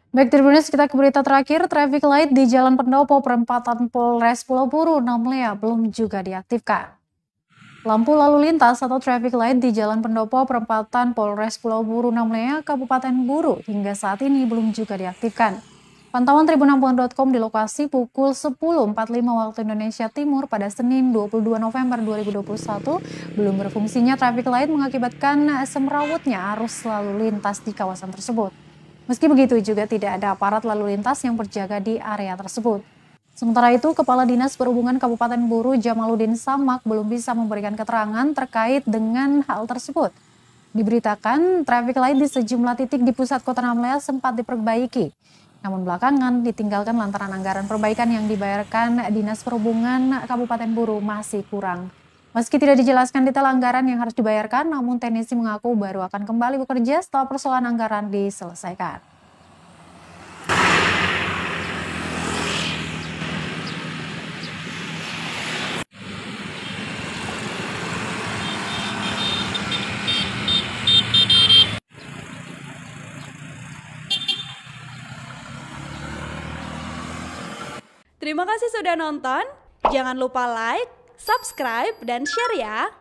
Baik, Tribuners, kita ke berita terakhir. Traffic light di Jalan Pendopo perempatan Polres Pulau Buru, Namlea belum juga diaktifkan. Lampu lalu lintas atau traffic light di Jalan Pendopo perempatan Polres Pulau Buru, Namlea, Kabupaten Buru hingga saat ini belum juga diaktifkan. Pantauan tribunampuan.com di lokasi pukul 10.45 waktu Indonesia Timur pada Senin 22 November 2021 belum berfungsinya traffic light mengakibatkan semrawutnya arus lalu lintas di kawasan tersebut. Meski begitu juga tidak ada aparat lalu lintas yang berjaga di area tersebut. Sementara itu, Kepala Dinas Perhubungan Kabupaten Buru Jamaluddin Samak belum bisa memberikan keterangan terkait dengan hal tersebut. Diberitakan, traffic light di sejumlah titik di pusat kota Namlea sempat diperbaiki. Namun belakangan ditinggalkan lantaran anggaran perbaikan yang dibayarkan Dinas Perhubungan Kabupaten Buru masih kurang. Meski tidak dijelaskan detail anggaran yang harus dibayarkan, namun teknisi mengaku baru akan kembali bekerja setelah persoalan anggaran diselesaikan. Terima kasih sudah nonton. Jangan lupa like, subscribe, dan share ya.